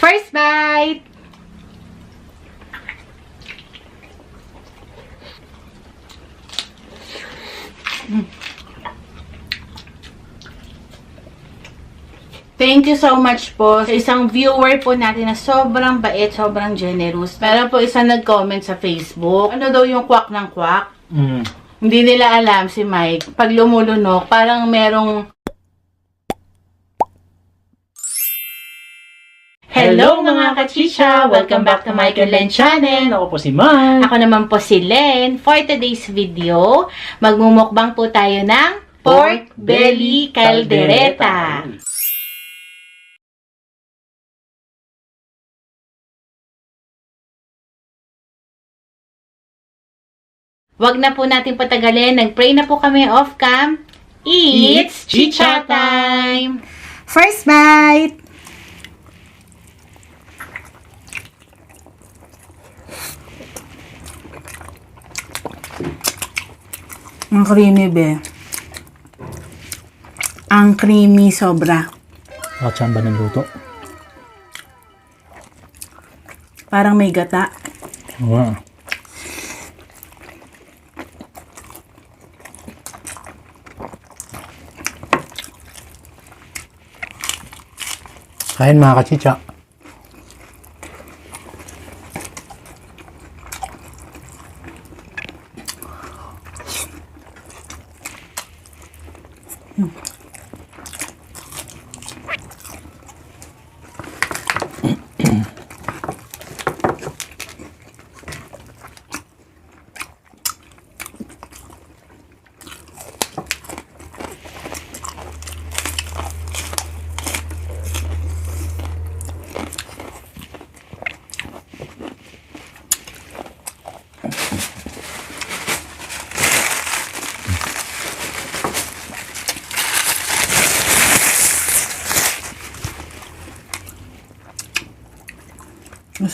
First bite! Thank you so much po sa isang viewer po natin na sobrang bait, sobrang generous. Meron po isang nag-comment sa Facebook. Ano daw yung kwak ng kwak? Hindi nila alam si Mike. Pag lumulunok, parang merong... Hello mga kachicha! Welcome back to my Len channel. Ako po si Man. Ako naman po si Len. For today's video, magmumukbang po tayo ng pork belly caldereta. Wag na po natin patagalin. Nag-pray na po kami off-cam. It's chicha time! First bite! Ang creamy, be. Ang creamy sobra. Nakachamba ng luto. Parang may gata. Wow. Kain mga kachicha.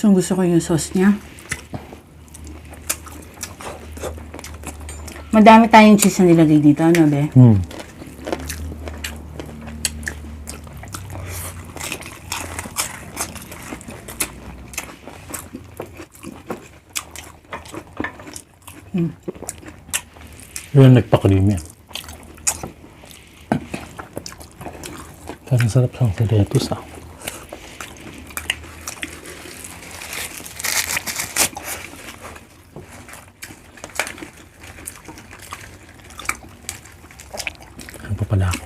Gusto ko yung sauce niya. Madami tayong cheese na nilagay dito, ano be? Yun nagpa-creamy. Parang sarap sa lettuce ah. Ano pa pala ako?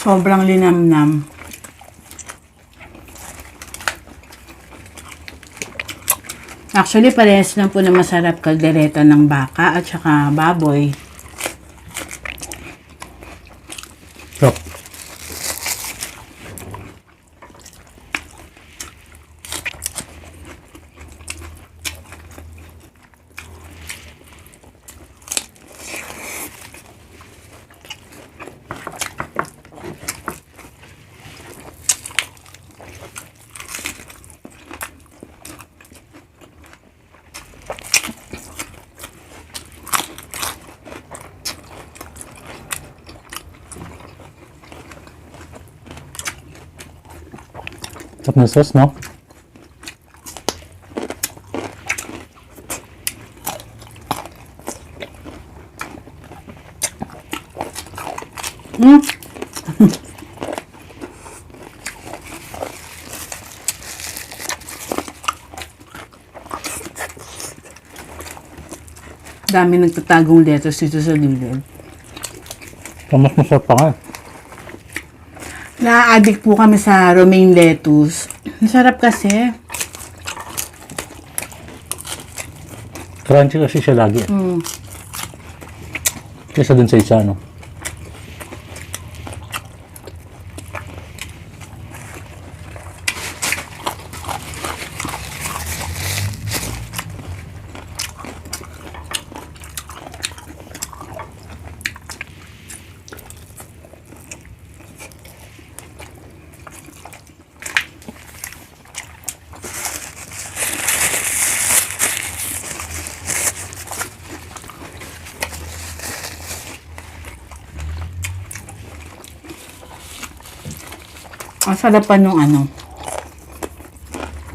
Sobrang linamnam. Actually, parehas lang po na masarap kaldereta ng baka at saka baboy. Sarap. Sarap na sauce, no? Dami nagtatagong lettuce dito sa gilid. Mas masarap pa nga. Na-addict po kami sa romaine lettuce. Masarap kasi. Crunchy kasi siya lagi. Kesa dun sa isa, no? Ang sarap pa nung ano.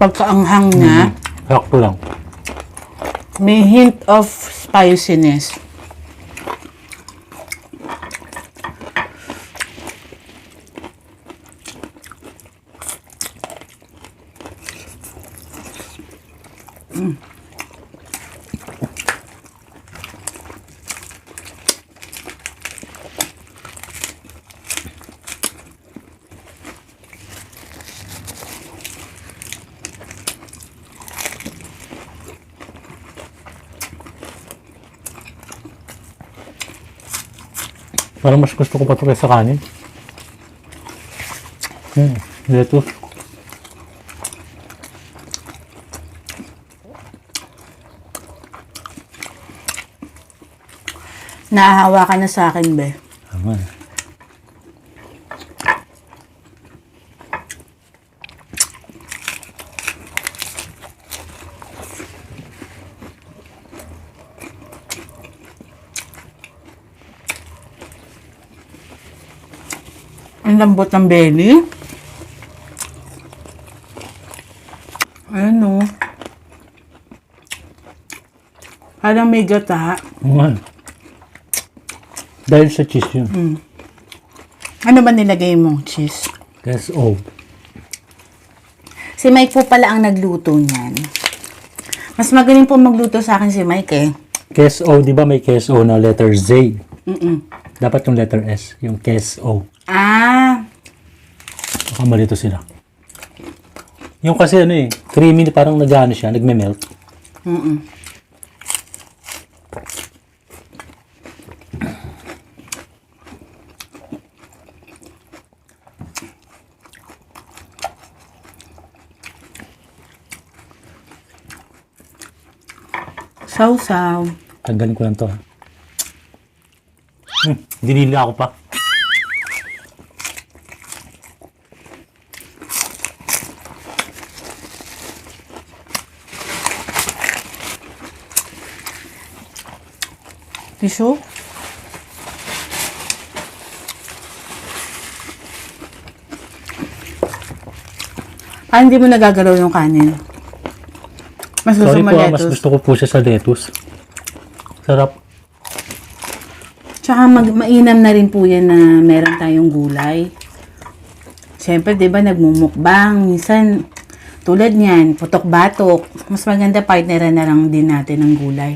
Pagkaanghang na. Sakto lang. May hint of spiciness. Parang mas gusto ko pa ito kaysa kanin. Lettuce. Naahawa ka na sa akin, be. Tama. Ang lambot ng belly. Ayan o. Parang may gata. Tama. Dahil sa cheese yun. Ano ba nilagay mo? Cheese. KSO. Si Mike po pala ang nagluto niyan. Mas magaling po magluto sa akin si Mike eh. KSO, di ba may KSO na letter Z? Mm-mm. Dapat yung letter S, yung KSO. Ah, Baka malito sila. Yung kasi ano eh, creamy, parang nag-ano siya, nagme-melt. mm-mm. Sausaw. Tanggalin ko lang to. Dinila ako pa. Tissue. Paano hindi mo nagagalaw yung kanin? Mas gusto Sorry mo po, mas lettuce. gusto ko po siya sa lettuce. Sarap. Tsaka mainam na rin po yan na meron tayong gulay. Siyempre, di ba, nagmumukbang. Minsan, tulad niyan, putok-batok. Mas maganda partneran na lang din natin ng gulay.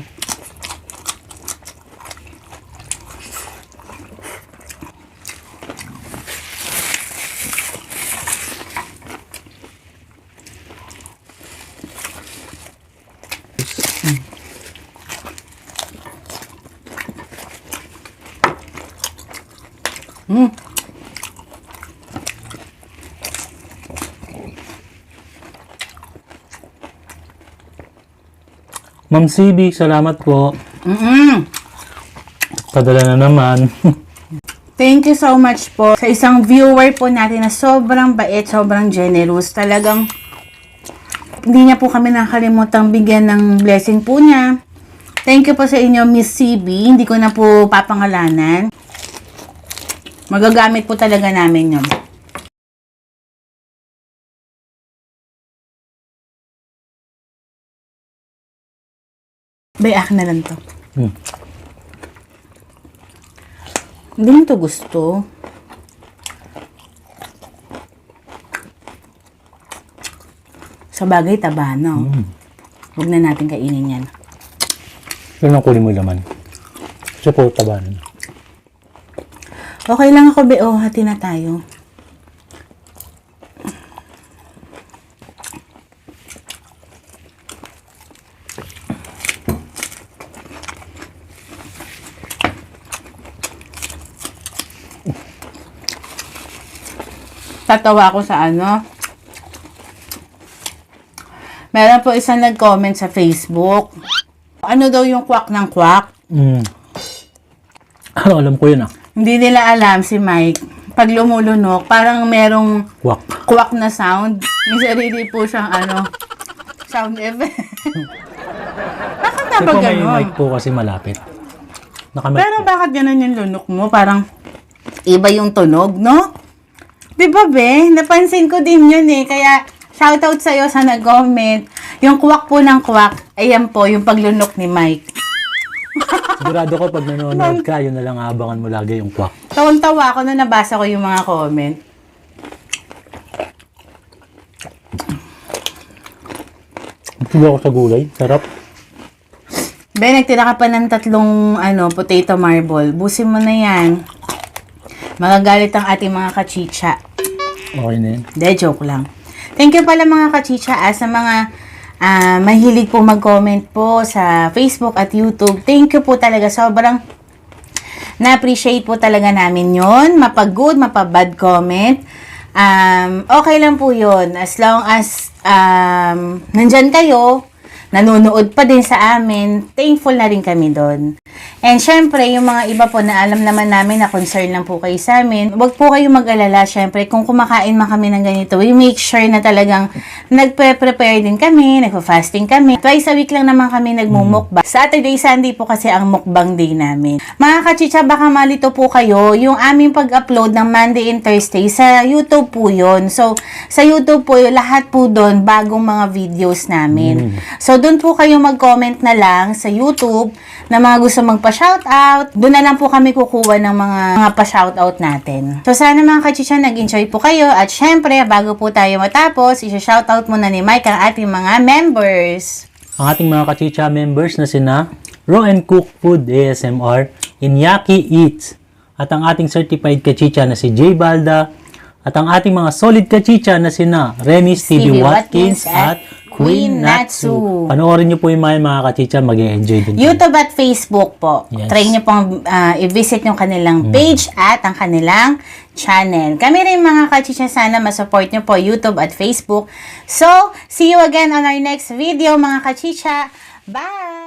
Ma'am CB, salamat po. Mm-mm. Padala na naman. Thank you so much po sa isang viewer po natin na sobrang bait, sobrang generous. Talagang hindi niya po kami nakakalimutang bigyan ng blessing po niya. Thank you po sa inyo, Miss CB. Hindi ko na po papangalanan. Magagamit po talaga namin yun. Bay, akin na lang to. Hindi mo to gusto. Sa bagay, taba, no? Huwag na natin kainin yan. Yun ang kunin mo yung laman. Kasi po, tabanan. Okay lang ako, be. Oh, hati na tayo. Tatawa ako sa ano. Meron po isang nag-comment sa Facebook. Ano daw yung kwak ng kwak? Alam ko yun ah. Hindi nila alam si Mike. Pag lumulunok, parang merong Kwak. kwak na sound. May sarili po siyang ano, sound effect. Bakit na Kasi ba po may ganon? mic po kasi malapit. Nakamit Pero po. bakit ganon yung lunok mo? Parang iba yung tunog, no? Di ba, be? Napansin ko din yun eh. Kaya, shoutout sa'yo sa nag-comment. Yung kwak po ng kwak, ayan po, yung paglunok ni Mike. Sigurado ko pag nanonood ka, yun na lang abangan mo lagi yung kwak. Tawang-tawa ako nung nabasa ko yung mga comment. Tulo ako sa gulay. Sarap. Be, nagtira ka pa ng 3 potato marble. Busin mo na yan. Magagalit ang ating mga kachicha. Okay na yun. De, joke lang. Thank you pala mga kachicha sa mga mahilig po mag-comment po sa Facebook at YouTube. Thank you po talaga. Sobrang na-appreciate po talaga namin yon. Mapag-good, mapabad comment. Okay lang po yun. As long as nandyan kayo, nanonood pa din sa amin, thankful na rin kami doon. And syempre, yung mga iba po na alam naman namin na concern lang po kayo sa amin, wag po kayong mag-alala. Syempre, kung kumakain man kami ng ganito, we make sure na talagang nagpe-prepare din kami, nagpa-fasting kami. Twice a week lang naman kami nagmumukbang. Saturday, Sunday po kasi ang mukbang day namin. Mga kachicha, baka malito po kayo, yung aming pag-upload ng Monday and Thursday, sa YouTube po yun. So, sa YouTube po, lahat po doon, bagong mga videos namin. So, doon po kayo mag-comment na lang sa YouTube na mga gusto magpa-shoutout. Doon na lang po kami kukuha ng mga pa-shoutout natin. So, sana mga kachicha, nag-enjoy po kayo. At syempre, bago po tayo matapos, isa-shoutout muna ni Mike ang ating mga members. Ang ating mga kachicha members na sina Raw and Cook Food ASMR, Inyaki Eats, at ang ating certified kachicha na si Jay Balda, at ang ating mga solid kachicha na sina Remy Stevie Watkins at Queen Natsu. Panoorin niyo po yung mga kachicha, mag-enjoy din. YouTube at Facebook po. Yes. Try niyo pong i-visit yung kanilang page at ang kanilang channel. Kami rin mga kachicha, sana masupport niyo po YouTube at Facebook. So, see you again on our next video mga kachicha. Bye!